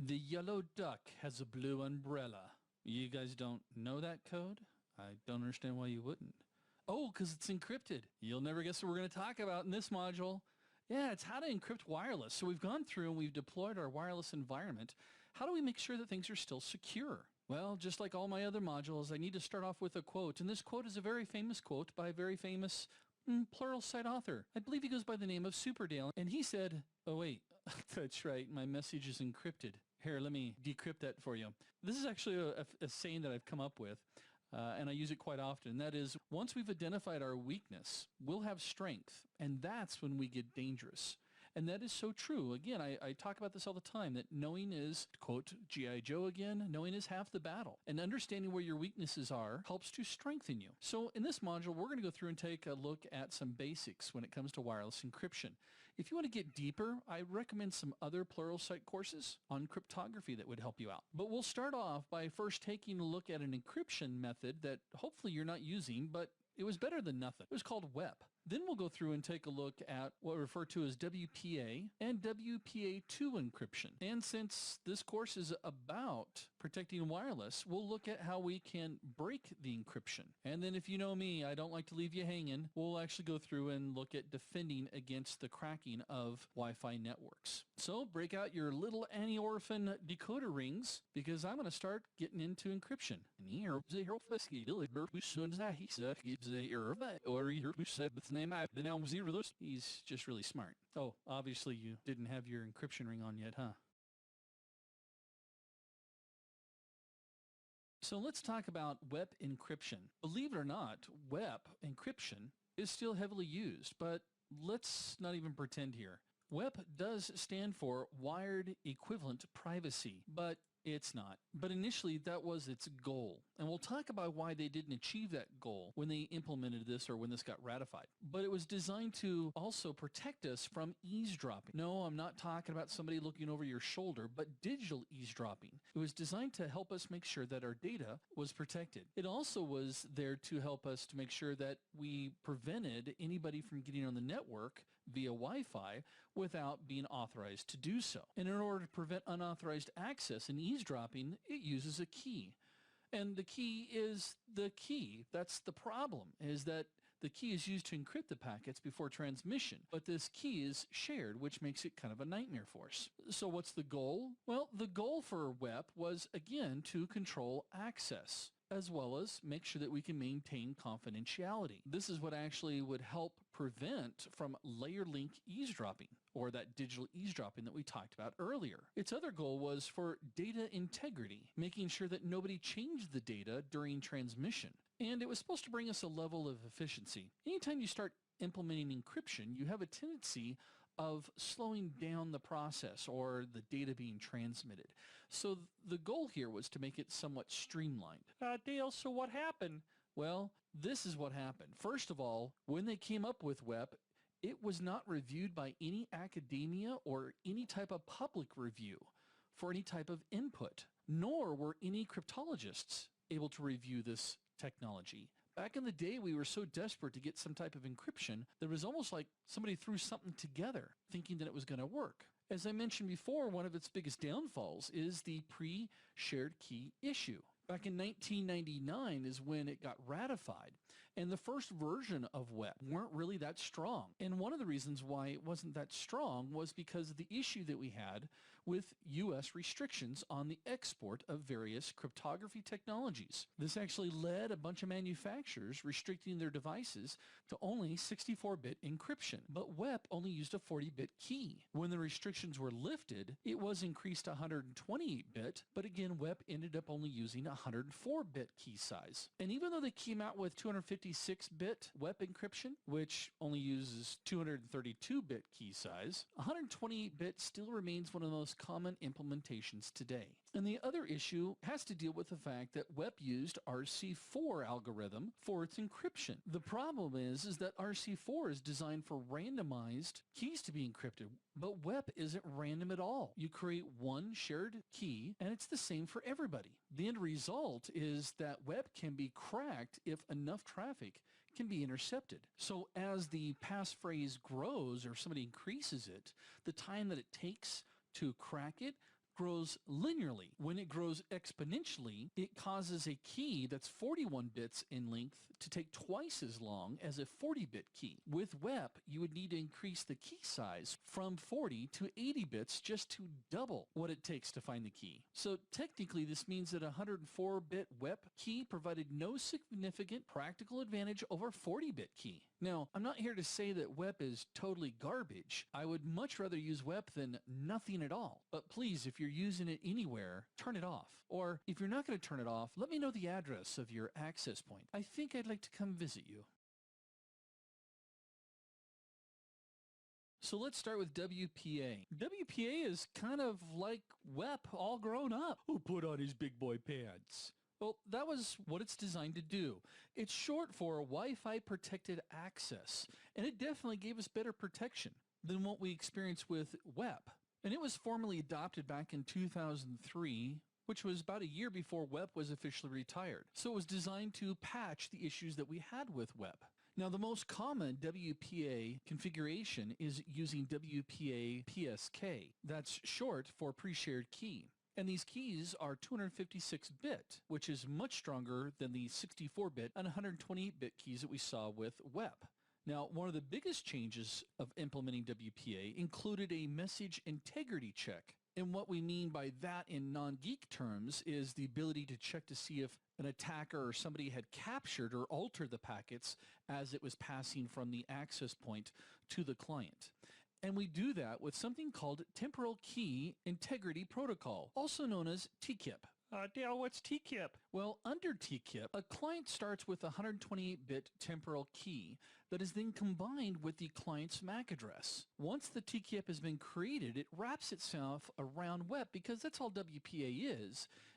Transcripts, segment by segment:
The yellow duck has a blue umbrella. You guys don't know that code? I don't understand why you wouldn't. Oh, because it's encrypted. You'll never guess what we're going to talk about in this module. Yeah, it's how to encrypt wireless. So we've gone through and we've deployed our wireless environment. How do we make sure that things are still secure? Well, just like all my other modules, I need to start off with a quote. And this quote is a very famous quote by a very famous Pluralsight author. I believe he goes by the name of Superdale. And he said, oh wait, that's right, my message is encrypted. Here, let me decrypt that for you. This is actually a saying that I've come up with, and I use it quite often. That is, once we've identified our weakness, we'll have strength, and that's when we get dangerous. And that is so true. Again, I talk about this all the time, that knowing is, quote G.I. Joe again, knowing is half the battle. And understanding where your weaknesses are helps to strengthen you. So in this module, we're going to go through and take a look at some basics when it comes to wireless encryption. If you want to get deeper, I recommend some other Pluralsight courses on cryptography that would help you out. But we'll start off by first taking a look at an encryption method that hopefully you're not using, but it was better than nothing. It was called WEP. Then we'll go through and take a look at what we refer to as WPA and WPA2 encryption. And since this course is about protecting wireless, we'll look at how we can break the encryption. And then if you know me, I don't like to leave you hanging. We'll actually go through and look at defending against the cracking of Wi-Fi networks. So break out your little anti-orphan decoder rings, because I'm going to start getting into encryption. He's just really smart. Oh, obviously you didn't have your encryption ring on yet, huh? So let's talk about WEP encryption. Believe it or not, WEP encryption is still heavily used, but let's not even pretend here. WEP does stand for Wired Equivalent Privacy, but it's not. But initially that was its goal. And we'll talk about why they didn't achieve that goal when they implemented this or when this got ratified. But it was designed to also protect us from eavesdropping. No, I'm not talking about somebody looking over your shoulder, but digital eavesdropping. It was designed to help us make sure that our data was protected. It also was there to help us to make sure that we prevented anybody from getting on the network via Wi-Fi without being authorized to do so. And in order to prevent unauthorized access and eavesdropping, it uses a key. And the key is the key. That's the problem, is that the key is used to encrypt the packets before transmission. But this key is shared, which makes it kind of a nightmare for us. So what's the goal? Well, the goal for WEP was, again, to control access, as well as make sure that we can maintain confidentiality. This is what actually would help prevent from layer link eavesdropping, or that digital eavesdropping that we talked about earlier. Its other goal was for data integrity, making sure that nobody changed the data during transmission. And it was supposed to bring us a level of efficiency. Anytime you start implementing encryption, you have a tendency of slowing down the process or the data being transmitted. So the goal here was to make it somewhat streamlined. Dale, so what happened? Well, this is what happened. First of all, when they came up with WEP, it was not reviewed by any academia or any type of public review for any type of input, nor were any cryptologists able to review this technology. Back in the day, we were so desperate to get some type of encryption that it was almost like somebody threw something together thinking that it was going to work. As I mentioned before, one of its biggest downfalls is the pre-shared key issue. Back in 1999 is when it got ratified, and the first version of WEP weren't really that strong. And one of the reasons why it wasn't that strong was because of the issue that we had with US restrictions on the export of various cryptography technologies. This actually led a bunch of manufacturers restricting their devices to only 64-bit encryption, but WEP only used a 40-bit key. When the restrictions were lifted, it was increased to 128-bit, but again, WEP ended up only using 104-bit key size. And even though they came out with 256-bit WEP encryption, which only uses 232-bit key size, 128-bit still remains one of the most common implementations today. And the other issue has to deal with the fact that WEP used RC4 algorithm for its encryption. The problem is that RC4 is designed for randomized keys to be encrypted, but WEP isn't random at all. You create one shared key and it's the same for everybody. The end result is that WEP can be cracked if enough traffic can be intercepted. So as the passphrase grows or somebody increases it, the time that it takes to crack it grows linearly. When it grows exponentially, it causes a key that's 41 bits in length to take twice as long as a 40-bit key. With WEP, you would need to increase the key size from 40 to 80 bits just to double what it takes to find the key. So technically, this means that a 104-bit WEP key provided no significant practical advantage over a 40-bit key. Now, I'm not here to say that WEP is totally garbage. I would much rather use WEP than nothing at all. But please, if you're using it anywhere, turn it off. Or if you're not going to turn it off, let me know the address of your access point. I think I'd like to come visit you. So let's start with WPA. WPA is kind of like WEP all grown up. Who put on his big boy pants? Well, that was what it's designed to do. It's short for Wi-Fi protected access, and it definitely gave us better protection than what we experienced with WEP. And it was formally adopted back in 2003, which was about a year before WEP was officially retired. So it was designed to patch the issues that we had with WEP. Now, the most common WPA configuration is using WPA PSK. That's short for pre-shared key. And these keys are 256-bit, which is much stronger than the 64-bit and 128-bit keys that we saw with WEP. Now, one of the biggest changes of implementing WPA included a message integrity check. And what we mean by that in non-geek terms is the ability to check to see if an attacker or somebody had captured or altered the packets as it was passing from the access point to the client. And we do that with something called Temporal Key Integrity Protocol, also known as TKIP. Dale, what's TKIP? Well, under TKIP, a client starts with a 128-bit temporal key that is then combined with the client's MAC address. Once the TKIP has been created, it wraps itself around WEP because that's all WPA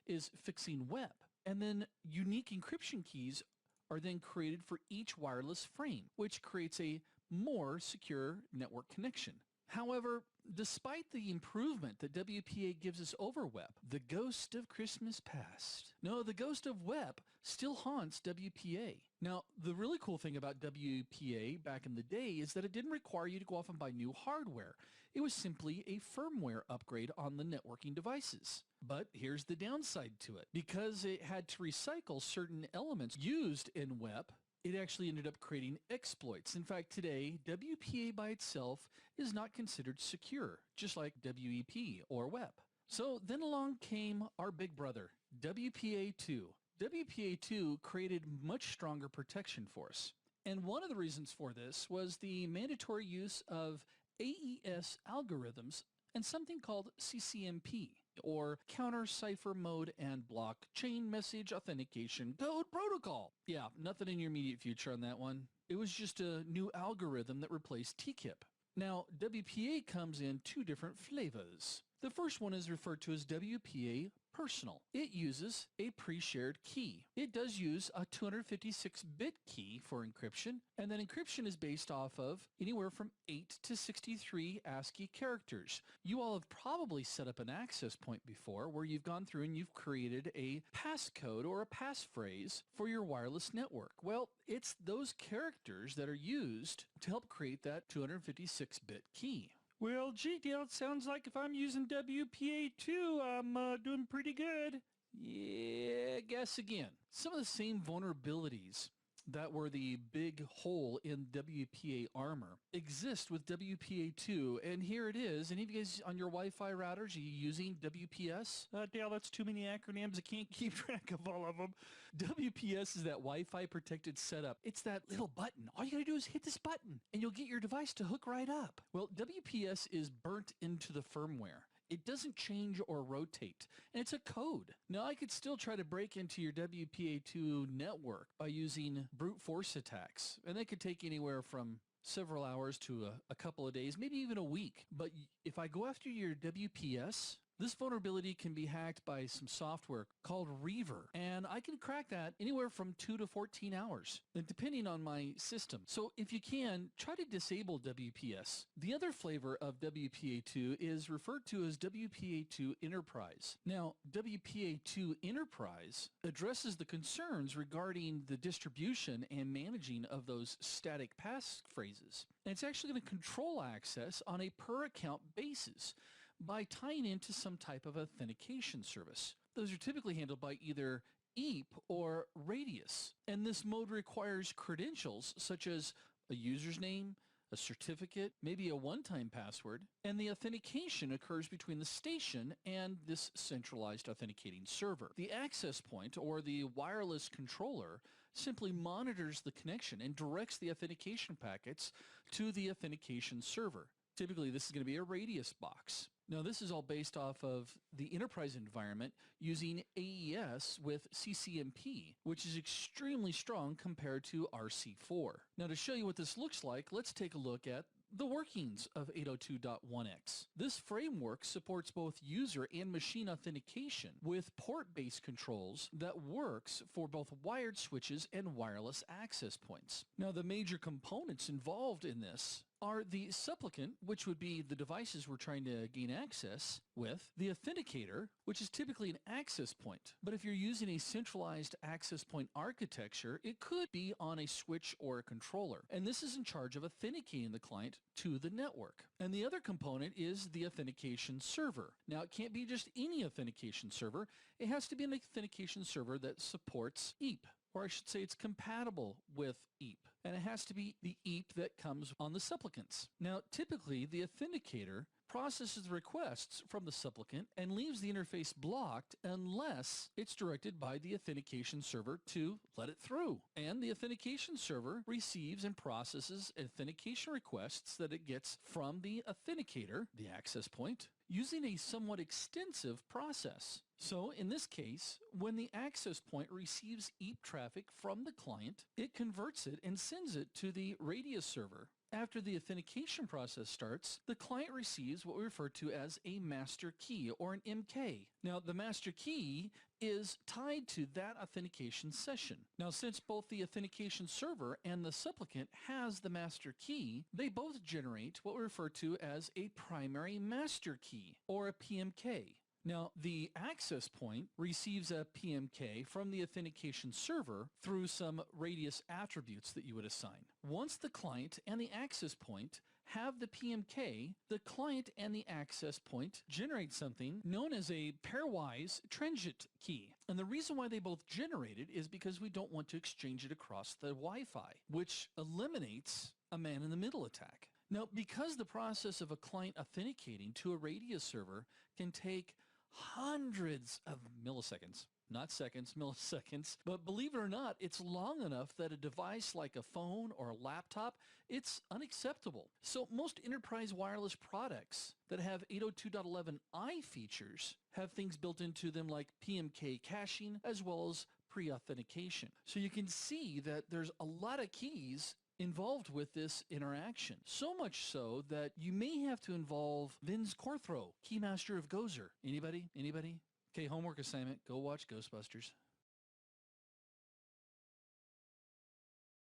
is fixing WEP. And then unique encryption keys are then created for each wireless frame, which creates a more secure network connection. However, despite the improvement that WPA gives us over WEP, the ghost of Christmas past. No, the ghost of WEP still haunts WPA. Now, the really cool thing about WPA back in the day is that it didn't require you to go off and buy new hardware. It was simply a firmware upgrade on the networking devices. But here's the downside to it. Because it had to recycle certain elements used in WEP, it actually ended up creating exploits. In fact, today, WPA by itself is not considered secure, just like WEP or WEP. So then along came our big brother, WPA2. WPA2 created much stronger protection for us. And one of the reasons for this was the mandatory use of AES algorithms and something called CCMP, or Counter Cipher Mode and Blockchain Message Authentication Code Protocol. Yeah, nothing in your immediate future on that one. It was just a new algorithm that replaced TKIP. Now, WPA comes in two different flavors. The first one is referred to as WPA Personal. It uses a pre-shared key. It does use a 256-bit key for encryption, and that encryption is based off of anywhere from 8 to 63 ASCII characters. You all have probably set up an access point before where you've gone through and you've created a passcode or a passphrase for your wireless network. Well, it's those characters that are used to help create that 256-bit key. Well, gee, Dale, it sounds like if I'm using WPA2, I'm doing pretty good. Yeah, guess again. Some of the same vulnerabilities that were the big hole in WPA armor exist with WPA2, and here it is. Any of you guys on your Wi-Fi routers, are you using WPS? Dale, that's too many acronyms. I can't keep track of all of them. WPS is that Wi-Fi protected setup. It's that little button. All you gotta do is hit this button, and you'll get your device to hook right up. Well, WPS is burnt into the firmware. It doesn't change or rotate, and it's a code. Now, I could still try to break into your WPA2 network by using brute force attacks, and they could take anywhere from several hours to a couple of days, maybe even a week. But if I go after your WPS, this vulnerability can be hacked by some software called Reaver, and I can crack that anywhere from 2 to 14 hours, depending on my system. So if you can, try to disable WPS. The other flavor of WPA2 is referred to as WPA2 Enterprise. Now, WPA2 Enterprise addresses the concerns regarding the distribution and managing of those static passphrases. And it's actually going to control access on a per account basis, by tying into some type of authentication service. Those are typically handled by either EAP or Radius, and this mode requires credentials such as a user's name, a certificate, maybe a one-time password, and the authentication occurs between the station and this centralized authenticating server. The access point, or the wireless controller, simply monitors the connection and directs the authentication packets to the authentication server. Typically, this is going to be a Radius box. Now, this is all based off of the enterprise environment using AES with CCMP, which is extremely strong compared to RC4. Now, to show you what this looks like, let's take a look at the workings of 802.1x. This framework supports both user and machine authentication with port-based controls that works for both wired switches and wireless access points. Now, the major components involved in this are the supplicant, which would be the devices we're trying to gain access with, the authenticator, which is typically an access point. But if you're using a centralized access point architecture, it could be on a switch or a controller. And this is in charge of authenticating the client to the network. And the other component is the authentication server. Now, it can't be just any authentication server. It has to be an authentication server that supports EAP. Or I should say it's compatible with EAP. And it has to be the EAP that comes on the supplicants. Now, typically, the authenticator processes the requests from the supplicant and leaves the interface blocked unless it's directed by the authentication server to let it through. And the authentication server receives and processes authentication requests that it gets from the authenticator, the access point, using a somewhat extensive process. So in this case, when the access point receives EAP traffic from the client, it converts it and sends it to the Radius server. After the authentication process starts, the client receives what we refer to as a master key, or an MK. Now, the master key is tied to that authentication session. Now, since both the authentication server and the supplicant has the master key, they both generate what we refer to as a primary master key, or a PMK. Now, the access point receives a PMK from the authentication server through some Radius attributes that you would assign. Once the client and the access point have the PMK, the client and the access point generate something known as a pairwise transit key. And the reason why they both generate it is because we don't want to exchange it across the Wi-Fi, which eliminates a man-in-the-middle attack. Now, because the process of a client authenticating to a Radius server can take hundreds of milliseconds, not seconds, milliseconds, but believe it or not, it's long enough that a device like a phone or a laptop, it's unacceptable. So most enterprise wireless products that have 802.11i features have things built into them like PMK caching as well as pre-authentication. So you can see that there's a lot of keys involved with this interaction. So much so that you may have to involve Vince Corthrow, Keymaster of Gozer. Anybody? Anybody? Okay, homework assignment, go watch Ghostbusters.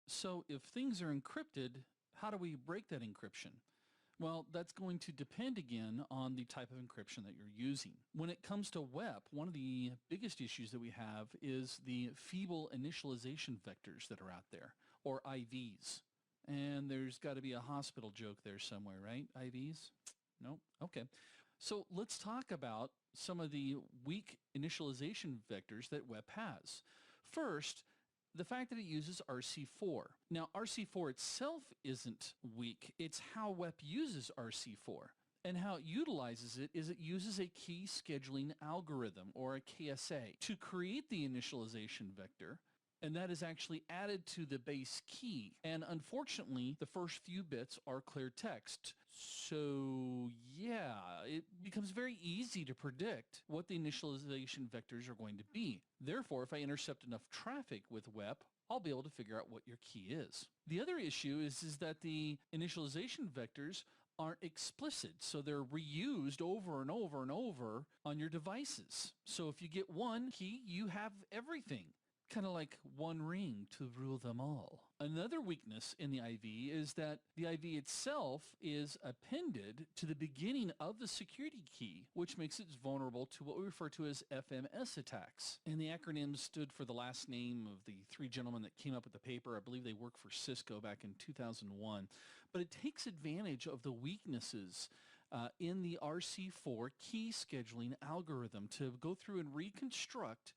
So if things are encrypted, how do we break that encryption? Well, that's going to depend again on the type of encryption that you're using. When it comes to WEP, one of the biggest issues that we have is the feeble initialization vectors that are out there, or IVs. And there's got to be a hospital joke there somewhere, right? IVs? No? Okay. So let's talk about some of the weak initialization vectors that WEP has. First, the fact that it uses RC4. Now, RC4 itself isn't weak. It's how WEP uses RC4. And how it utilizes it is it uses a key scheduling algorithm, or a KSA, to create the initialization vector. And that is actually added to the base key. And unfortunately, the first few bits are clear text. So yeah, it becomes very easy to predict what the initialization vectors are going to be. Therefore, if I intercept enough traffic with WEP, I'll be able to figure out what your key is. The other issue is that the initialization vectors aren't explicit, so they're reused over and over and over on your devices. So if you get one key, you have everything. Kind of like one ring to rule them all. Another weakness in the IV is that the IV itself is appended to the beginning of the security key, which makes it vulnerable to what we refer to as FMS attacks. And the acronym stood for the last name of the three gentlemen that came up with the paper. I believe they worked for Cisco back in 2001. But it takes advantage of the weaknesses in the RC4 key scheduling algorithm to go through and reconstruct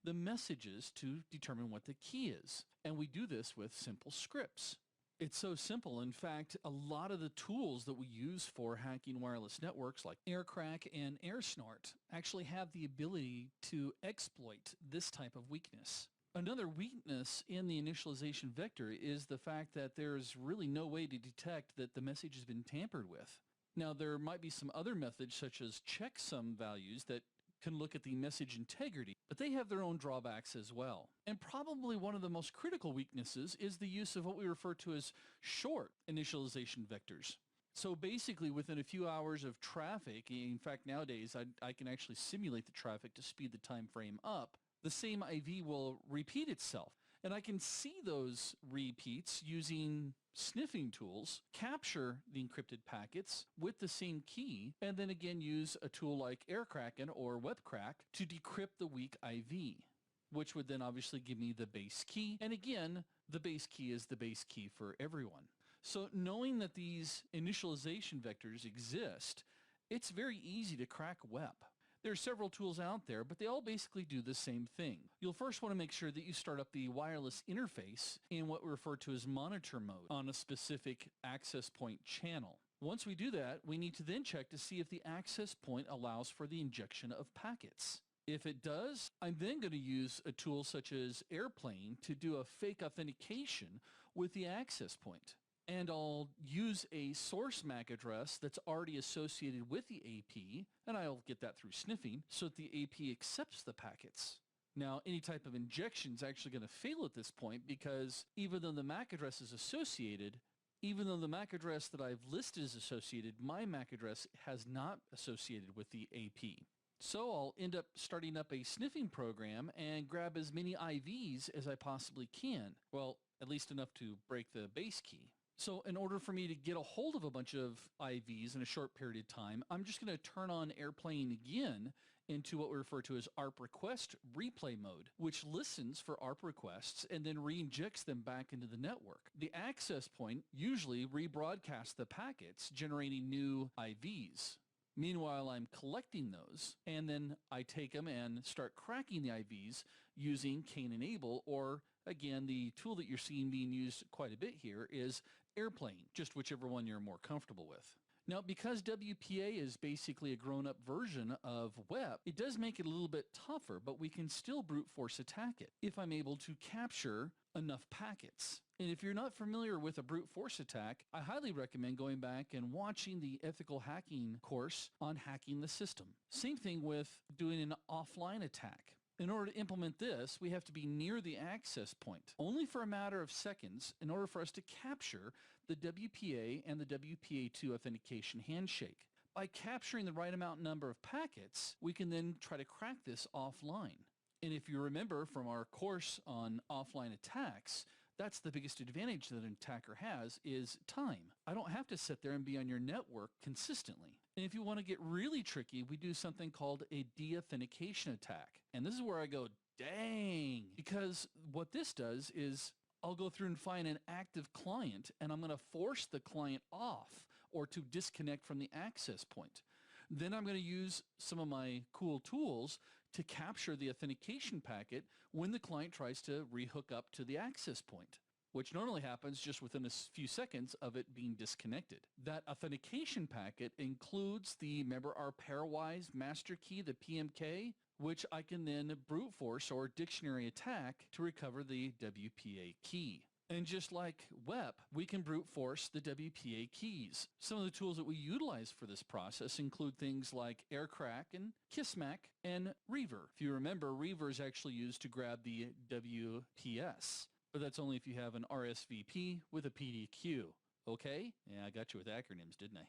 the messages to determine what the key is. And we do this with simple scripts. It's so simple. In fact, a lot of the tools that we use for hacking wireless networks like AirCrack and AirSnort actually have the ability to exploit this type of weakness. Another weakness in the initialization vector is the fact that there's really no way to detect that the message has been tampered with. Now, there might be some other methods such as checksum values that can look at the message integrity, but they have their own drawbacks as well. And probably one of the most critical weaknesses is the use of what we refer to as short initialization vectors. So basically within a few hours of traffic, in fact nowadays I can actually simulate the traffic to speed the time frame up, the same IV will repeat itself. And I can see those repeats using sniffing tools, capture the encrypted packets with the same key, and then again use a tool like AirCracken or WebCrack to decrypt the weak IV, which would then obviously give me the base key. And again, the base key is the base key for everyone. So knowing that these initialization vectors exist, it's very easy to crack WEP. There are several tools out there, but they all basically do the same thing. You'll first want to make sure that you start up the wireless interface in what we refer to as monitor mode on a specific access point channel. Once we do that, we need to then check to see if the access point allows for the injection of packets. If it does, I'm then going to use a tool such as Airplane to do a fake authentication with the access point. And I'll use a source MAC address that's already associated with the AP, and I'll get that through sniffing so that the AP accepts the packets. Now, any type of injection is actually going to fail at this point because even though the MAC address is associated, even though the MAC address that I've listed is associated, my MAC address has not associated with the AP. So I'll end up starting up a sniffing program and grab as many IVs as I possibly can. Well, at least enough to break the base key. So in order for me to get a hold of a bunch of IVs in a short period of time, I'm just going to turn on Airplane again into what we refer to as ARP request replay mode, which listens for ARP requests and then re-injects them back into the network. The access point usually rebroadcasts the packets, generating new IVs. Meanwhile, I'm collecting those, and then I take them and start cracking the IVs using Cane Enable, or again, the tool that you're seeing being used quite a bit here is Airplane, just whichever one you're more comfortable with. Now, because WPA is basically a grown-up version of WEP, it does make it a little bit tougher, but we can still brute force attack it if I'm able to capture enough packets. And if you're not familiar with a brute force attack, I highly recommend going back and watching the ethical hacking course on hacking the system. Same thing with doing an offline attack. In order to implement this, we have to be near the access point, only for a matter of seconds, in order for us to capture the WPA and the WPA2 authentication handshake. By capturing the right amount number of packets, we can then try to crack this offline. And if you remember from our course on offline attacks, that's the biggest advantage that an attacker has is time. I don't have to sit there and be on your network consistently. And if you want to get really tricky, we do something called a de-authentication attack. And this is where I go, dang, because what this does is I'll go through and find an active client and I'm going to force the client off or to disconnect from the access point. Then I'm going to use some of my cool tools to capture the authentication packet when the client tries to rehook up to the access point, which normally happens just within a few seconds of it being disconnected. That authentication packet includes remember our pairwise master key, the PMK, which I can then brute force or dictionary attack to recover the WPA key. And just like WEP, we can brute force the WPA keys. Some of the tools that we utilize for this process include things like AirCrack and Kissmac and Reaver. If you remember, Reaver is actually used to grab the WPS, but that's only if you have an RSVP with a PDQ. Okay? Yeah, I got you with acronyms, didn't I?